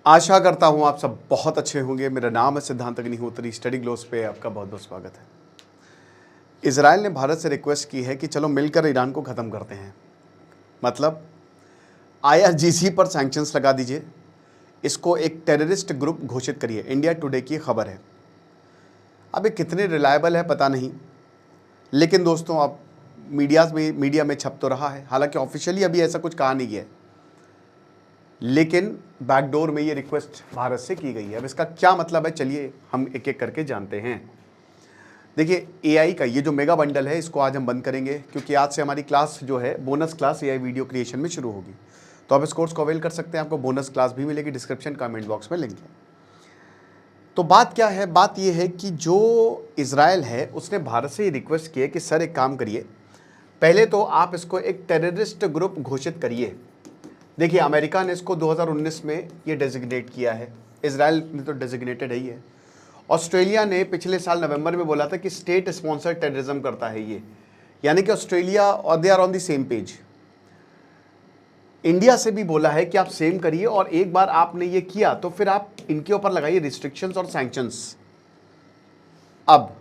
आशा करता हूँ आप सब बहुत अच्छे होंगे। मेरा नाम है सिद्धांत अग्निहोत्री। स्टडी ग्लोस पे आपका बहुत बहुत स्वागत है। इजराइल ने भारत से रिक्वेस्ट की है कि चलो मिलकर ईरान को ख़त्म करते हैं। मतलब IRGC पर सैंक्शंस लगा दीजिए, इसको एक टेररिस्ट ग्रुप घोषित करिए। इंडिया टुडे की खबर है। अब ये कितने रिलायबल है पता नहीं, लेकिन दोस्तों अब मीडिया में छप तो रहा है। हालांकि ऑफिशियली अभी ऐसा कुछ कहा नहीं गया है, लेकिन बैकडोर में ये रिक्वेस्ट भारत से की गई है। अब इसका क्या मतलब है, चलिए हम एक एक करके जानते हैं। देखिए, AI का ये जो मेगा बंडल है, इसको आज हम बंद करेंगे, क्योंकि आज से हमारी क्लास जो है bonus class AI video creation में शुरू होगी। तो आप इस कोर्स को अवेल कर सकते हैं। आपको बोनस क्लास भी मिलेगी, डिस्क्रिप्शन कमेंट बॉक्स में लिंक है। तो बात क्या है, बात ये है कि जो इजराइल है उसने भारत से ये रिक्वेस्ट की है कि सर एक काम करिए, पहले तो आप इसको एक टेररिस्ट ग्रुप घोषित करिए। देखिए, अमेरिका ने इसको 2019 में ये डेजिग्नेट किया है, इजराइल ने तो डेजिग्नेटेड ही है। ऑस्ट्रेलिया ने पिछले साल नवंबर में बोला था कि स्टेट स्पॉन्सर्ड टेररिज्म करता है ये, यानी कि ऑस्ट्रेलिया और they are on the same page. India से भी बोला है कि आप सेम करिए, और एक बार आपने ये किया तो फिर आप इनके ऊपर लगाइए रिस्ट्रिक्शंस और सैंक्शंस। अब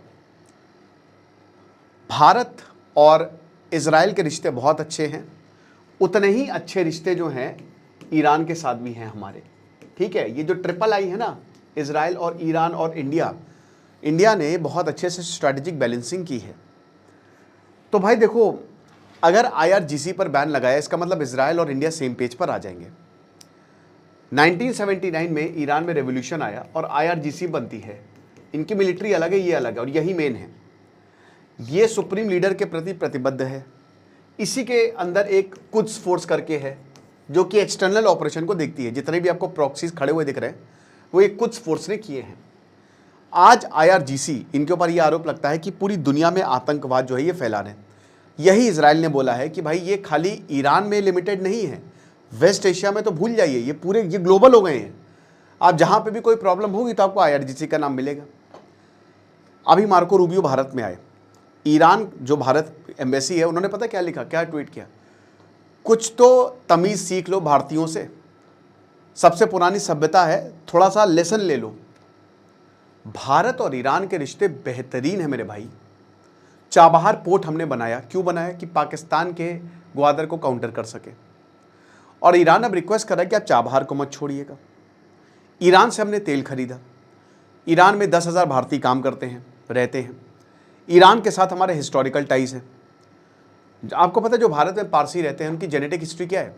भारत और इजराइल के रिश्ते बहुत अच्छे हैं, उतने ही अच्छे रिश्ते जो हैं ईरान के साथ भी हैं हमारे। ठीक है, ये जो ट्रिपल आई है ना, इजराइल और ईरान और इंडिया ने बहुत अच्छे से स्ट्रैटेजिक बैलेंसिंग की है। तो भाई देखो, अगर IRGC पर बैन लगाया, इसका मतलब इजराइल और इंडिया सेम पेज पर आ जाएंगे। 1979 में ईरान में रेवोल्यूशन आया और IRGC बनती है। इनकी मिलिट्री अलग है, ये अलग है, और यही मेन है। ये सुप्रीम लीडर के प्रति प्रतिबद्ध है। इसी के अंदर एक कुद्स फोर्स करके है, जो कि एक्सटर्नल ऑपरेशन को देखती है। जितने भी आपको प्रॉक्सीज खड़े हुए दिख रहे हैं, वो एक कुद्स फोर्स ने किए हैं। आज IRGC इनके ऊपर यह आरोप लगता है कि पूरी दुनिया में आतंकवाद जो है ये फैला रहे हैं। यही इजराइल ने बोला है कि भाई ये खाली ईरान में लिमिटेड नहीं है, वेस्ट एशिया में तो भूल जाइए, ये ग्लोबल हो गए हैं। आप जहां पे भी कोई प्रॉब्लम होगी तो आपको IRGC का नाम मिलेगा। अभी मार्को रूबियो भारत में आए, ईरान जो भारत एम्बेसी है, उन्होंने पता क्या लिखा, क्या ट्वीट किया, कुछ तो तमीज़ सीख लो भारतीयों से, सबसे पुरानी सभ्यता है, थोड़ा सा लेसन ले लो। भारत और ईरान के रिश्ते बेहतरीन है मेरे भाई। चाबहार पोर्ट हमने बनाया, क्यों बनाया, कि पाकिस्तान के ग्वादर को काउंटर कर सके। और ईरान अब रिक्वेस्ट कर रहा है कि आप चाबहार को मत छोड़िएगा। ईरान से हमने तेल खरीदा। ईरान में 10,000 भारतीय काम करते हैं, रहते हैं। ईरान के साथ हमारे हिस्टोरिकल टाइज हैं। आपको पता है जो भारत में पारसी रहते हैं, उनकी जेनेटिक हिस्ट्री क्या है,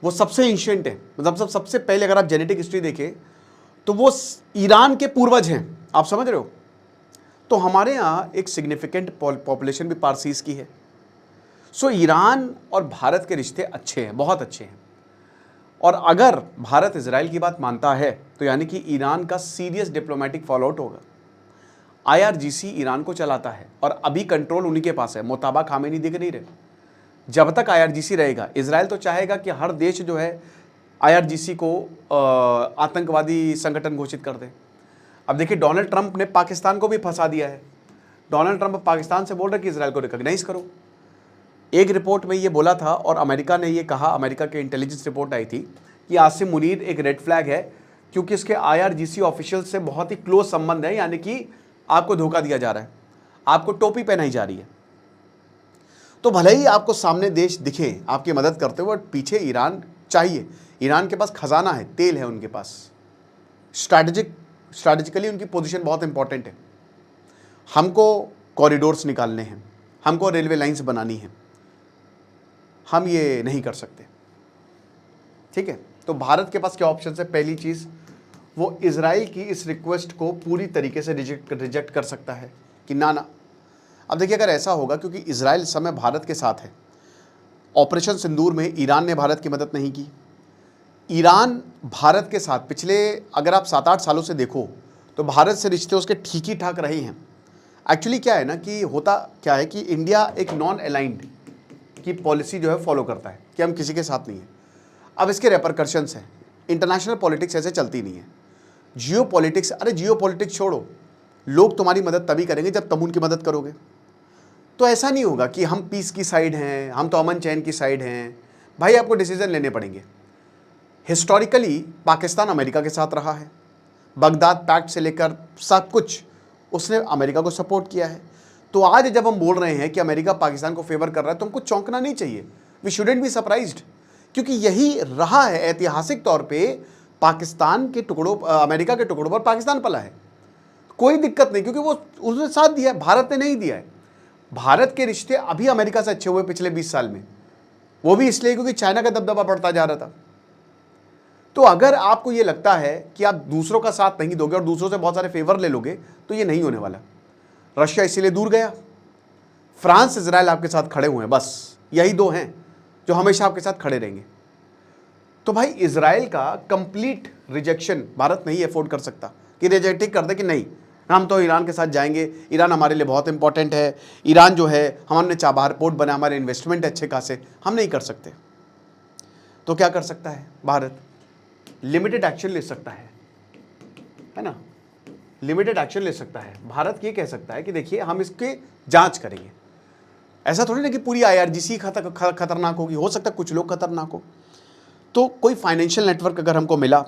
वो सबसे एंशिएंट है। मतलब सबसे पहले अगर आप जेनेटिक हिस्ट्री देखें तो वो ईरान के पूर्वज हैं। आप समझ रहे हो। तो हमारे यहाँ एक सिग्निफिकेंट पॉपुलेशन भी पारसीज की है। सो ईरान और भारत के रिश्ते अच्छे हैं, बहुत अच्छे हैं। और अगर भारत इजराइल की बात मानता है तो यानी कि ईरान का सीरियस डिप्लोमेटिक फॉलोआउट होगा। IRGC ईरान को चलाता है और अभी कंट्रोल उन्हीं के पास है। मुताबा खामेनी दिख नहीं रहे। जब तक IRGC रहेगा, इजराइल तो चाहेगा कि हर देश जो है IRGC को आतंकवादी संगठन घोषित कर दे। अब देखिए, डोनाल्ड ट्रंप ने पाकिस्तान को भी फंसा दिया है। डोनाल्ड ट्रंप पाकिस्तान से बोल रहे कि इजराइल को रिकॉग्नाइज करो। एक रिपोर्ट में ये बोला था, और अमेरिका ने ये कहा, अमेरिका के इंटेलिजेंस रिपोर्ट आई थी कि आसिम मुनीर एक रेड फ्लैग है, क्योंकि इसके IRGC ऑफिशियल से बहुत ही क्लोज संबंध है। यानी कि आपको धोखा दिया जा रहा है, आपको टोपी पहनाई जा रही है। तो भले ही आपको सामने देश दिखे आपकी मदद करते हुए, पीछे ईरान चाहिए। ईरान के पास खजाना है, तेल है उनके पास, स्ट्रैटेजिकली उनकी पोजीशन बहुत इंपॉर्टेंट है। हमको कॉरिडोर्स निकालने हैं, हमको रेलवे लाइंस बनानी है, हम ये नहीं कर सकते। ठीक है, तो भारत के पास क्या ऑप्शन है, पहली चीज़ वो इजराइल की इस रिक्वेस्ट को पूरी तरीके से रिजेक्ट कर सकता है कि ना। अब देखिए, अगर ऐसा होगा, क्योंकि इजराइल इस समय भारत के साथ है। ऑपरेशन सिंदूर में ईरान ने भारत की मदद नहीं की। ईरान भारत के साथ पिछले, अगर आप 7-8 सालों से देखो तो भारत से रिश्ते उसके ठीक ही ठाक रहे हैं। एक्चुअली क्या है ना, कि होता क्या है कि इंडिया एक नॉन अलाइंड की पॉलिसी जो है फॉलो करता है कि हम किसी के साथ नहीं है। अब इसके रेपरकशंस हैं। इंटरनेशनल पॉलिटिक्स ऐसे चलती नहीं है। जियो पॉलिटिक्स, अरे जियो पॉलिटिक्स छोड़ो, लोग तुम्हारी मदद तभी करेंगे जब तुम उनकी मदद करोगे। तो ऐसा नहीं होगा कि हम पीस की साइड हैं, हम तो अमन चैन की साइड हैं। भाई आपको डिसीजन लेने पड़ेंगे। हिस्टोरिकली पाकिस्तान अमेरिका के साथ रहा है, बगदाद पैक्ट से लेकर सब कुछ उसने अमेरिका को सपोर्ट किया है। तो आज जब हम बोल रहे हैं कि अमेरिका पाकिस्तान को फेवर कर रहा है तो हमको चौंकना नहीं चाहिए, वी शुडेंट बी सरप्राइज्ड, क्योंकि यही रहा है ऐतिहासिक तौर पे पाकिस्तान के टुकड़ों, अमेरिका के टुकड़ों पर पाकिस्तान पला है। कोई दिक्कत नहीं, क्योंकि वो उसने साथ दिया है, भारत ने नहीं दिया है। भारत के रिश्ते अभी अमेरिका से अच्छे हुए पिछले 20 साल में, वो भी इसलिए क्योंकि चाइना का दबदबा बढ़ता जा रहा था। तो अगर आपको ये लगता है कि आप दूसरों का साथ नहीं दोगे और दूसरों से बहुत सारे फेवर ले लोगे तो ये नहीं होने वाला। रशिया इसीलिए दूर गया, फ्रांस इजराइल आपके साथ खड़े हुए हैं, बस यही दो हैं जो हमेशा आपके साथ खड़े रहेंगे। तो भाई इजराइल का कंप्लीट रिजेक्शन भारत नहीं अफोर्ड कर सकता कि रिजेक्ट कर दे कि नहीं हम तो ईरान के साथ जाएंगे, ईरान हमारे लिए बहुत इंपॉर्टेंट है, ईरान जो है हमने चाबहार पोर्ट बना, हमारे इन्वेस्टमेंट अच्छे खासे, हम नहीं कर सकते। तो क्या कर सकता है भारत? लिमिटेड एक्शन ले सकता है ना, लिमिटेड एक्शन ले सकता है। भारत ये कह सकता है कि देखिए हम इसकी जांच करेंगे। ऐसा थोड़ी ना कि पूरी IRGC खतरनाक होगी, हो सकता है कुछ लोग खतरनाक हो। तो कोई फाइनेंशियल नेटवर्क अगर हमको मिला,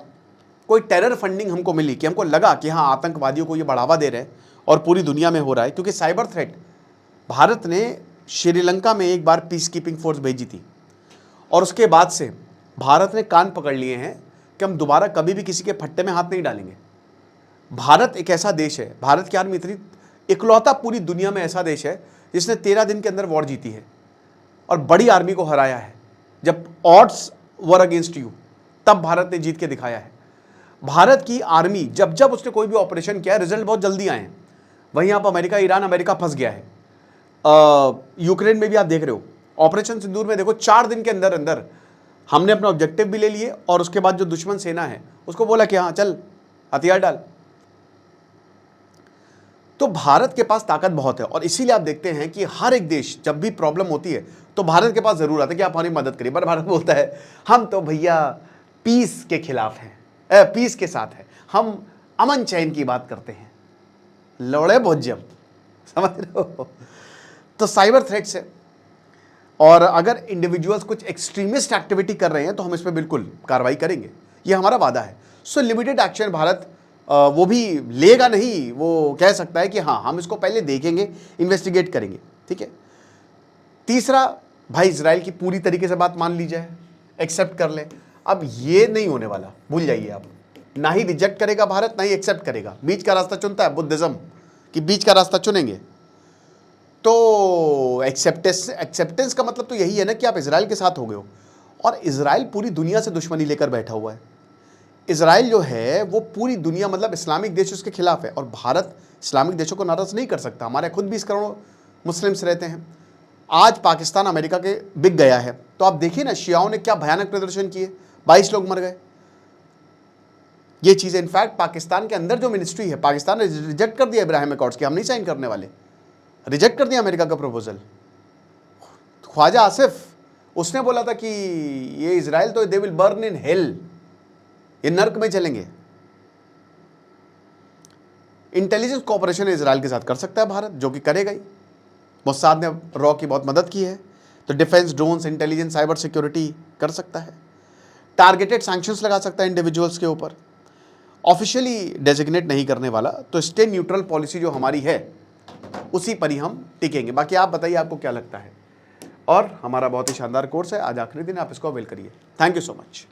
कोई टेरर फंडिंग हमको मिली कि हमको लगा कि हाँ आतंकवादियों को ये बढ़ावा दे रहे हैं और पूरी दुनिया में हो रहा है, क्योंकि साइबर थ्रेट, भारत ने श्रीलंका में एक बार पीस कीपिंग फोर्स भेजी थी और उसके बाद से भारत ने कान पकड़ लिए हैं कि हम दोबारा कभी भी किसी के फट्टे में हाथ नहीं डालेंगे। भारत एक ऐसा देश है, भारत की आर्मी इतनी इकलौता पूरी दुनिया में ऐसा देश है जिसने 13 दिन के अंदर वॉर जीती है और बड़ी आर्मी को हराया है। जब ऑड्स वर अगेंस्ट यू, तब भारत ने जीत के दिखाया है। भारत की आर्मी जब जब उसने कोई भी ऑपरेशन किया है, रिजल्ट बहुत जल्दी आए हैं। वहीं आप अमेरिका, ईरान, अमेरिका फंस गया है। यूक्रेन में भी आप देख रहे हो, ऑपरेशन सिंदूर में देखो 4 दिन के अंदर अंदर हमने अपना ऑब्जेक्टिव भी ले लिए और उसके बाद जो दुश्मन सेना है उसको बोला कि हाँ चल हथियार डाल। तो भारत के पास ताकत बहुत है और इसीलिए आप देखते हैं कि हर एक देश जब भी प्रॉब्लम होती है तो भारत के पास जरूर आता है कि आप हमारी मदद करिए। पर भारत बोलता है हम तो भैया पीस के खिलाफ हैं, पीस के साथ है, हम अमन चैन की बात करते हैं, लौड़े भोज्यम, समझ रहे हो। तो साइबर थ्रेट्स है और अगर इंडिविजुअल्स कुछ एक्सट्रीमिस्ट एक्टिविटी कर रहे हैं तो हम इस पर बिल्कुल कार्रवाई करेंगे, ये हमारा वादा है। सो लिमिटेड एक्शन भारत वो भी लेगा नहीं, वो कह सकता है कि हाँ हम इसको पहले देखेंगे, इन्वेस्टिगेट करेंगे, ठीक है। तीसरा, भाई इजराइल की पूरी तरीके से बात मान ली जाए, एक्सेप्ट कर ले। अब ये नहीं होने वाला, भूल जाइए आप, ना ही रिजेक्ट करेगा भारत ना ही एक्सेप्ट करेगा, बीच का रास्ता चुनता है बुद्धिज्म कि बीच का रास्ता चुनेंगे। तो एक्सेप्टेंस का मतलब तो यही है ना कि आप इजराइल के साथ हो गए हो और इजराइल पूरी दुनिया से दुश्मनी लेकर बैठा हुआ है। इजराइल जो है वो पूरी दुनिया, मतलब इस्लामिक देश उसके खिलाफ है और भारत इस्लामिक देशों को नाराज नहीं कर सकता। हमारे खुद 20 करोड़ मुस्लिम्स रहते हैं। आज पाकिस्तान अमेरिका के बिक गया है तो आप देखिए ना शियाओं ने क्या भयानक प्रदर्शन किए, 22 लोग मर गए। ये चीज़ इनफैक्ट पाकिस्तान के अंदर जो मिनिस्ट्री है, पाकिस्तान ने रिजेक्ट कर दिया इब्राहिम अकॉर्ड्स की, हम नहीं साइन करने वाले, रिजेक्ट कर दिया अमेरिका का प्रपोजल। ख्वाजा आसिफ उसने बोला था कि ये इजराइल तो they will burn in hell, ये नर्क में चलेंगे। इंटेलिजेंस कोऑपरेशन इजराइल के साथ कर सकता है भारत, जो कि करेगा ही। मोसाद ने रॉ की बहुत मदद की है, तो defence, drones, intelligence, cyber security कर सकता है। टारगेटेड सैंक्शंस लगा सकता है इंडिविजुअल्स के ऊपर, ऑफिशियली डेजिग्नेट नहीं करने वाला। तो स्टे न्यूट्रल पॉलिसी जो हमारी है उसी पर ही हम टिकेंगे। बाकी आप बताइए आपको क्या लगता है। और हमारा बहुत ही शानदार कोर्स है, आज आखिरी दिन, आप इसको अवेल करिए। Thank you so much.